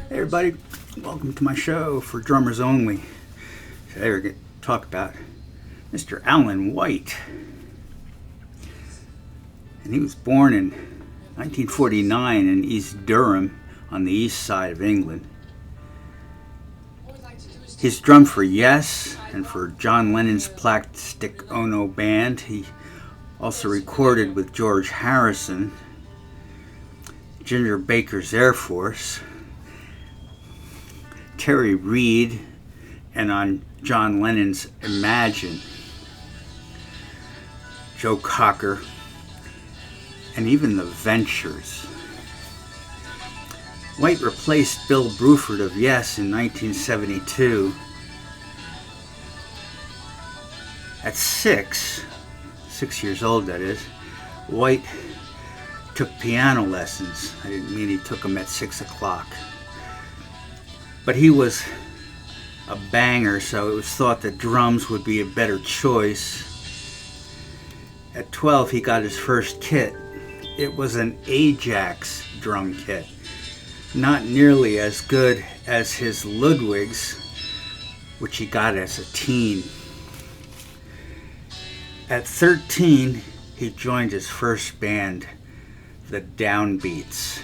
Hey everybody, welcome to my show for drummers only. Today we're going to talk about Mr. Alan White. And he was born in 1949 in East Durham on the east side of England. He's drummed for Yes and for John Lennon's Plastic Ono Band. He also recorded with George Harrison, Ginger Baker's Air Force, Terry Reid, and on John Lennon's Imagine, Joe Cocker, and even the Ventures. White replaced Bill Bruford of Yes in 1972. At 6 years old that is, White took piano lessons. I didn't mean he took them at 6 o'clock. But he was a banger, so it was thought that drums would be a better choice. At 12, he got his first kit. It was an Ajax drum kit. Not nearly as good as his Ludwig's, which he got as a teen. At 13, he joined his first band, the Downbeats.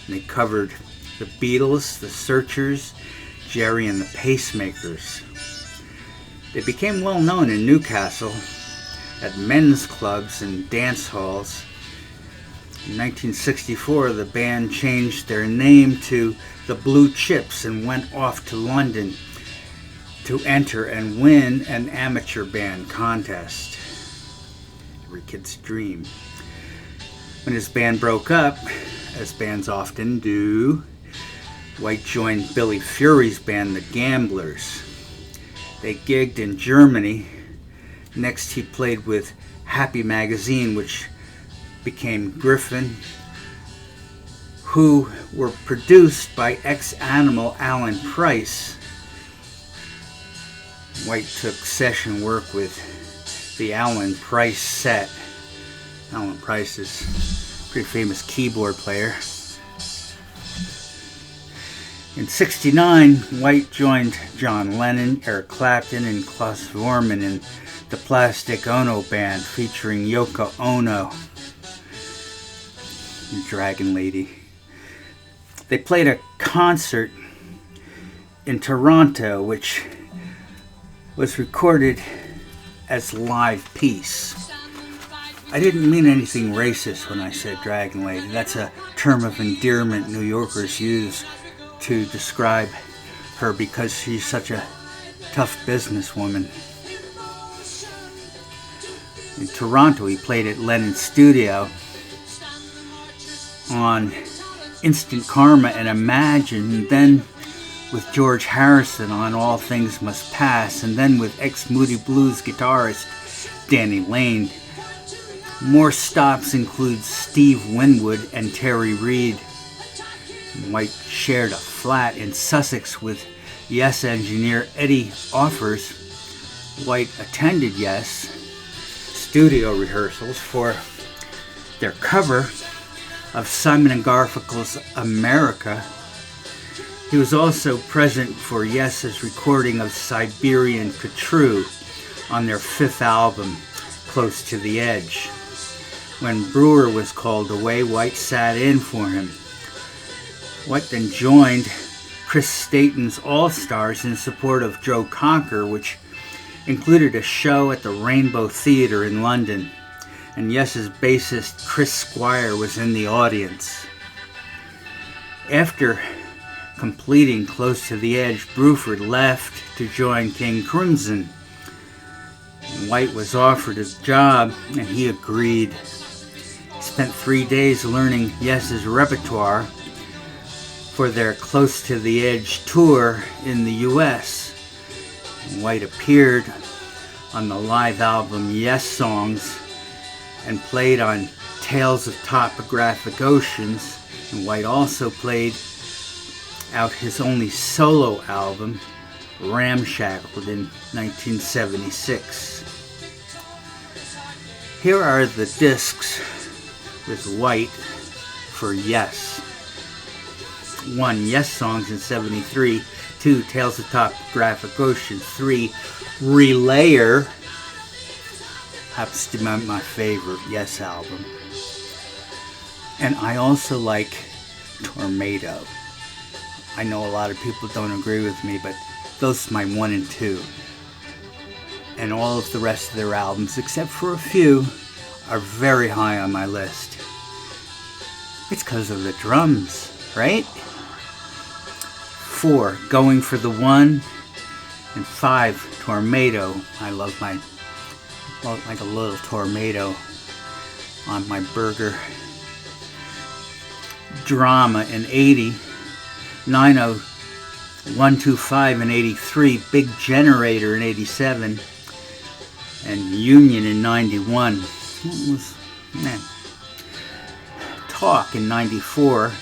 And they covered the Beatles, the Searchers, Jerry and the Pacemakers. They became well known in Newcastle at men's clubs and dance halls. In 1964, the band changed their name to the Blue Chips and went off to London to enter and win an amateur band contest. Every kid's dream. When his band broke up, as bands often do, White joined Billy Fury's band, the Gamblers. They gigged in Germany. Next, he played with Happy Magazine, which became Griffin, who were produced by ex-Animal Alan Price. White took session work with the Alan Price set. Alan Price is a pretty famous keyboard player. In '69, White joined John Lennon, Eric Clapton, and Klaus Vormann in the Plastic Ono Band featuring Yoko Ono, Dragon Lady. They played a concert in Toronto, which was recorded as live piece. I didn't mean anything racist when I said Dragon Lady. That's a term of endearment New Yorkers use to describe her because she's such a tough businesswoman. In Toronto, he played at Lennon's studio on Instant Karma and Imagine, and then with George Harrison on All Things Must Pass, and then with ex-Moody Blues guitarist Danny Lane. More stops include Steve Winwood and Terry Reid. White shared a flat in Sussex with Yes engineer Eddie Offers. White attended Yes studio rehearsals for their cover of Simon & Garfunkel's America. He was also present for Yes's recording of Siberian Khatru on their 5th album, Close to the Edge. When Brewer was called away, White sat in for him. White then joined Chris Staten's All-Stars in support of Joe Cocker, which included a show at the Rainbow Theatre in London, and Yes's bassist Chris Squire was in the audience. After completing Close to the Edge, Bruford left to join King Crimson. White was offered a job, and he agreed. He spent 3 days learning Yes's repertoire for their Close to the Edge tour in the U.S. White appeared on the live album Yes Songs and played on Tales of Topographic Oceans, and White also played out his only solo album, Ramshackled, in 1976. Here are the discs with White for Yes. 1. Yes Songs in 73. 2. Tales of Topographic Ocean. 3. Relayer. Happens to be my favorite Yes album. And I also like Tornado. I know a lot of people don't agree with me, but those are my 1 and 2. And all of the rest of their albums, except for a few, are very high on my list. It's because of the drums, right? 4, Going for the One. And 5, Tornado. I love like a little tomato on my burger. Drama in 80. 90125 in 83. Big Generator in 87. And Union in 91. Talk in 94.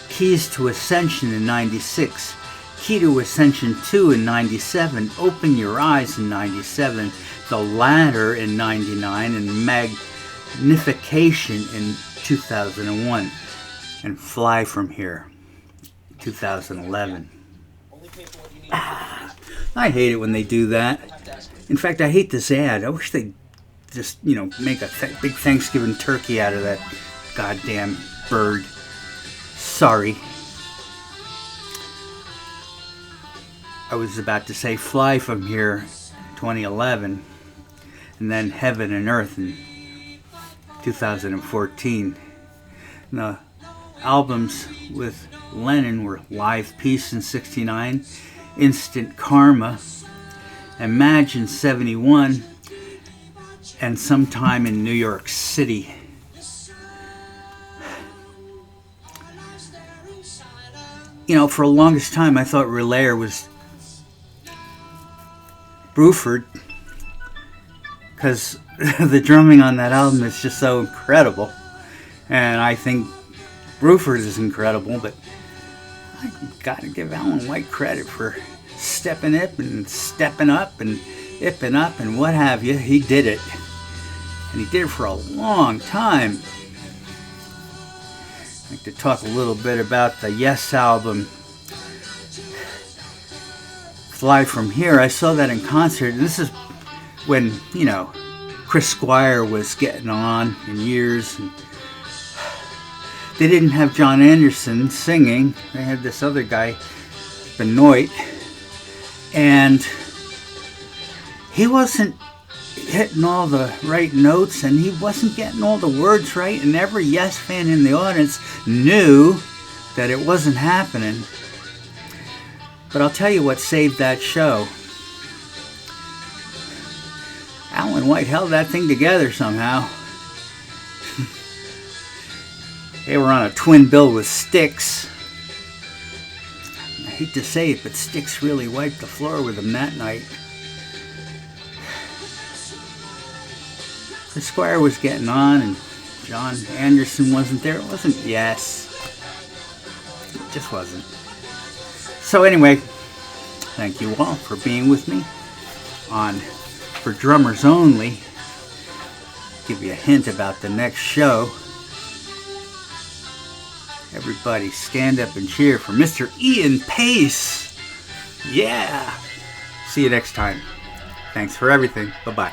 Keys to Ascension in 96. Key to Ascension 2 in 97. Open Your Eyes in 97. The Ladder in 99. And Magnification in 2001. And Fly From Here 2011. I hate it when they do that. In fact, I hate this ad. I wish they'd just, make a big Thanksgiving turkey out of that goddamn bird. Sorry. I was about to say Fly From Here 2011, and then Heaven and Earth in 2014. The albums with Lennon were Live Peace in 69, Instant Karma, Imagine 71, and Sometime in New York City. For the longest time I thought Relayer was Bruford, because the drumming on that album is just so incredible. And I think Bruford is incredible, but I gotta give Alan White credit for stepping up and ipping up and what have you. He did it. And he did it for a long time. I'd like to talk a little bit about the Yes album, Fly From Here. I saw that in concert, and this is when, Chris Squire was getting on in years. And they didn't have John Anderson singing. They had this other guy, Benoit, and he wasn't hitting all the right notes, and he wasn't getting all the words right, and every Yes fan in the audience knew that it wasn't happening. But I'll tell you what saved that show. Alan White held that thing together somehow. They were on a twin bill with Styx. I hate to say it, but Styx really wiped the floor with him that night. The Squire was getting on, and John Anderson wasn't there. It wasn't Yes. It just wasn't. So anyway, thank you all for being with me on For Drummers Only. Give you a hint about the next show. Everybody stand up and cheer for Mr. Ian Pace. Yeah. See you next time. Thanks for everything. Bye-bye.